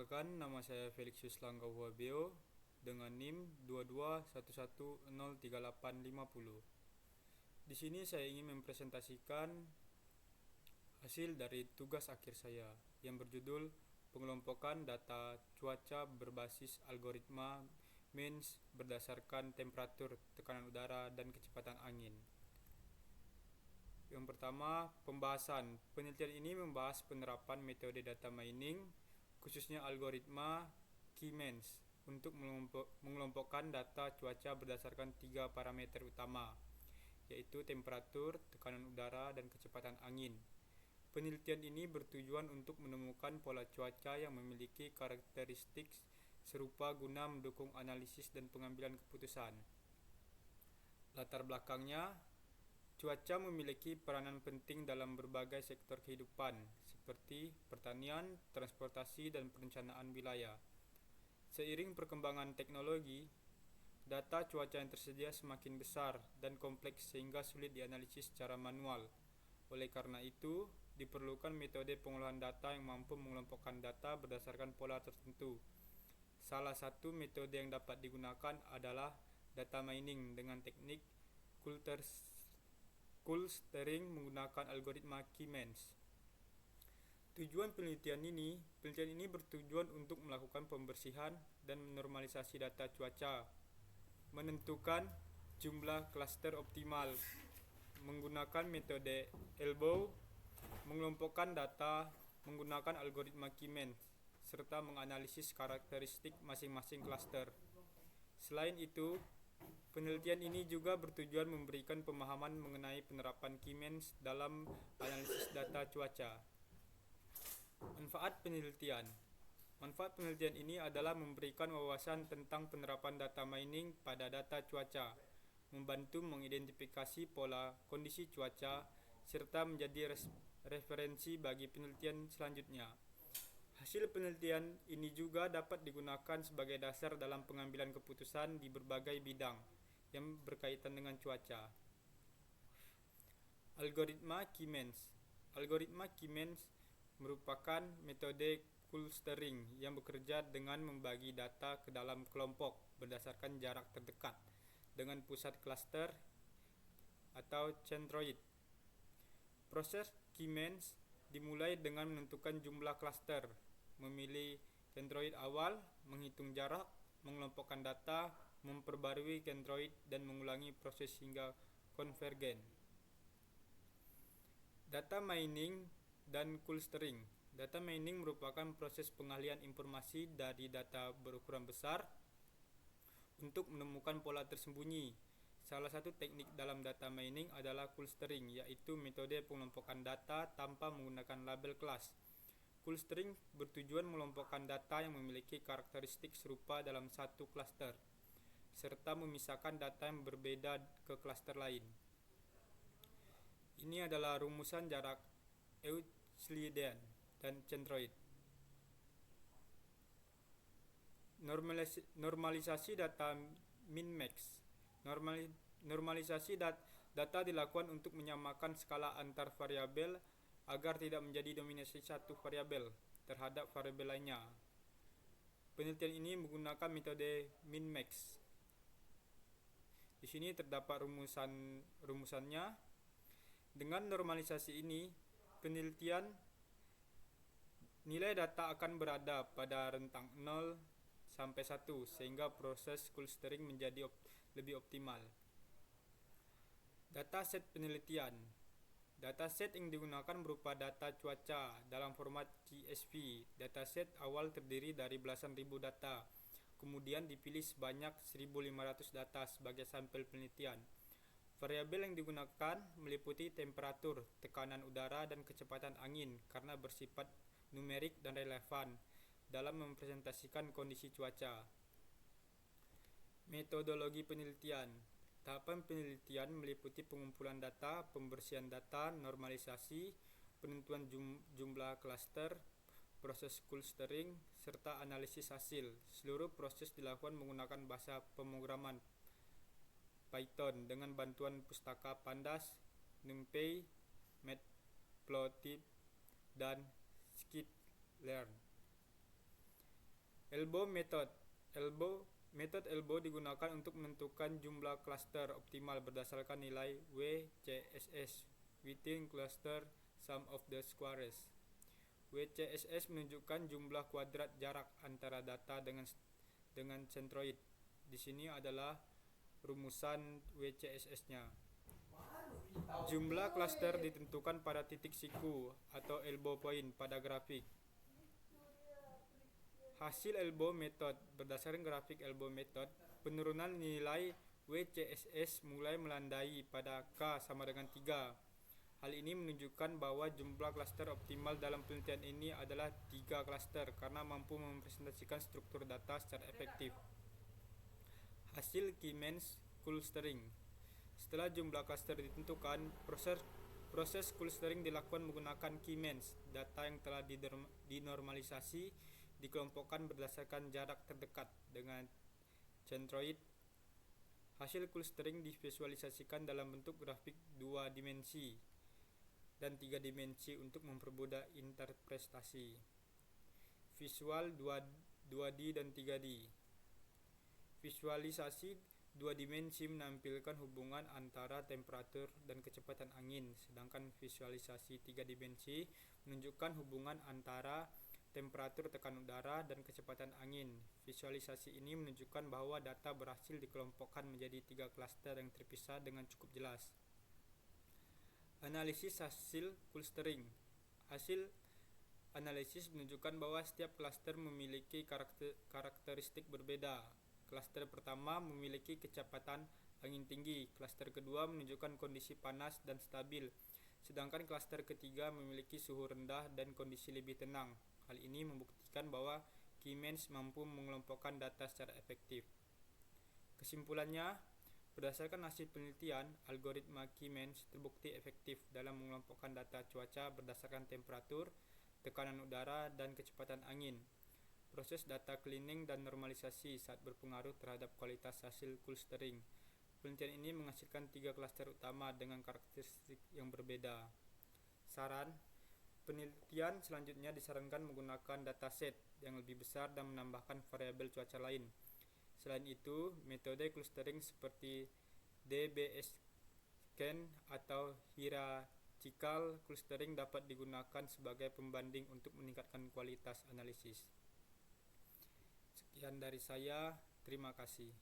Perkenalkan, nama saya Felixius Langgau Huabeo dengan NIM 2211103850. Di sini saya ingin mempresentasikan hasil dari tugas akhir saya yang berjudul pengelompokan data cuaca berbasis algoritma MENS berdasarkan temperatur, tekanan udara, dan kecepatan angin. Yang pertama, pembahasan. Penelitian ini membahas penerapan metode data mining, khususnya algoritma K-means, untuk mengelompokkan data cuaca berdasarkan 3 parameter utama, yaitu temperatur, tekanan udara, dan kecepatan angin. Penelitian ini bertujuan untuk menemukan pola cuaca yang memiliki karakteristik serupa guna mendukung analisis dan pengambilan keputusan. Latar belakangnya, cuaca memiliki peranan penting dalam berbagai sektor kehidupan, seperti pertanian, transportasi, dan perencanaan wilayah. Seiring perkembangan teknologi, data cuaca yang tersedia semakin besar dan kompleks sehingga sulit dianalisis secara manual. Oleh karena itu, diperlukan metode pengolahan data yang mampu mengelompokkan data berdasarkan pola tertentu. Salah satu metode yang dapat digunakan adalah data mining dengan teknik clustering menggunakan algoritma K-means. Penelitian ini bertujuan untuk melakukan pembersihan dan normalisasi data cuaca, menentukan jumlah klaster optimal menggunakan metode ELBO, mengelompokkan data menggunakan algoritma K-means, serta menganalisis karakteristik masing-masing klaster. Selain itu, penelitian ini juga bertujuan memberikan pemahaman mengenai penerapan K-means dalam analisis data cuaca. Manfaat penelitian ini adalah memberikan wawasan tentang penerapan data mining pada data cuaca, membantu mengidentifikasi pola kondisi cuaca, serta menjadi referensi bagi penelitian selanjutnya. Hasil penelitian ini juga dapat digunakan sebagai dasar dalam pengambilan keputusan di berbagai bidang yang berkaitan dengan cuaca. Algoritma K-means merupakan metode clustering yang bekerja dengan membagi data ke dalam kelompok berdasarkan jarak terdekat dengan pusat klaster atau centroid. Proses K-means dimulai dengan menentukan jumlah klaster, memilih centroid awal, menghitung jarak, mengelompokkan data, memperbarui centroid, dan mengulangi proses hingga konvergen. Data mining dan clustering. Data mining merupakan proses pengalihan informasi dari data berukuran besar untuk menemukan pola tersembunyi. Salah satu teknik dalam data mining adalah clustering, yaitu metode pengelompokan data tanpa menggunakan label kelas. Clustering bertujuan mengelompokkan data yang memiliki karakteristik serupa dalam satu klaster, serta memisahkan data yang berbeda ke klaster lain. Ini adalah rumusan jarak Euclidean dan centroid. Normalisasi data min-max. Normalisasi data dilakukan untuk menyamakan skala antar variabel agar tidak menjadi dominasi satu variabel terhadap variabel lainnya. Penelitian ini menggunakan metode min-max. Di sini terdapat rumusannya. Dengan normalisasi ini, penelitian nilai data akan berada pada rentang 0 sampai 1 sehingga proses clustering menjadi lebih optimal. Dataset penelitian. Dataset yang digunakan berupa data cuaca dalam format CSV. Dataset awal terdiri dari belasan ribu data. Kemudian dipilih sebanyak 1.500 data sebagai sampel penelitian. Variabel yang digunakan meliputi temperatur, tekanan udara, dan kecepatan angin karena bersifat numerik dan relevan dalam mempresentasikan kondisi cuaca. Metodologi penelitian. Tahapan penelitian meliputi pengumpulan data, pembersihan data, normalisasi, penentuan jumlah klaster, proses clustering, serta analisis hasil. Seluruh proses dilakukan menggunakan bahasa pemrograman Python dengan bantuan pustaka Pandas, NumPy, Matplotlib, dan Scikit-learn. Elbow Method. Elbow digunakan untuk menentukan jumlah klaster optimal berdasarkan nilai WCSS, within cluster sum of the squares. WCSS menunjukkan jumlah kuadrat jarak antara data dengan centroid. Di sini adalah rumusan WCSS-nya. Jumlah klaster ditentukan pada titik siku atau elbow point pada grafik. Hasil elbow method. Berdasarkan grafik elbow method, penurunan nilai WCSS mulai melandai pada K sama dengan 3. Hal ini menunjukkan bahwa jumlah klaster optimal dalam penelitian ini adalah 3 klaster karena mampu merepresentasikan struktur data secara efektif. Hasil Key-Means clustering. Setelah jumlah klaster ditentukan, proses clustering dilakukan menggunakan Key-Means. Data yang telah dinormalisasi dikelompokkan berdasarkan jarak terdekat dengan centroid. Hasil clustering divisualisasikan dalam bentuk grafik 2 dimensi dan 3 dimensi untuk mempermudah interpretasi. Visual 2D dan 3D. Visualisasi 2 dimensi menampilkan hubungan antara temperatur dan kecepatan angin, sedangkan visualisasi 3 dimensi menunjukkan hubungan antara temperatur, tekanan udara, dan kecepatan angin. Visualisasi ini menunjukkan bahwa data berhasil dikelompokkan menjadi 3 klaster yang terpisah dengan cukup jelas. Analisis hasil clustering. Hasil analisis menunjukkan bahwa setiap klaster memiliki karakteristik berbeda. Klaster pertama memiliki kecepatan angin tinggi, klaster kedua menunjukkan kondisi panas dan stabil, sedangkan klaster ketiga memiliki suhu rendah dan kondisi lebih tenang. Hal ini membuktikan bahwa Key-Means mampu mengelompokkan data secara efektif. Kesimpulannya, berdasarkan hasil penelitian, algoritma Key-Means terbukti efektif dalam mengelompokkan data cuaca berdasarkan temperatur, tekanan udara, dan kecepatan angin. Proses data cleaning dan normalisasi saat berpengaruh terhadap kualitas hasil clustering. Penelitian ini menghasilkan 3 klaster utama dengan karakteristik yang berbeda. Saran: penelitian selanjutnya disarankan menggunakan dataset yang lebih besar dan menambahkan variabel cuaca lain. Selain itu, metode clustering seperti DBSCAN atau hierarchical clustering dapat digunakan sebagai pembanding untuk meningkatkan kualitas analisis. Sekian dari saya, terima kasih.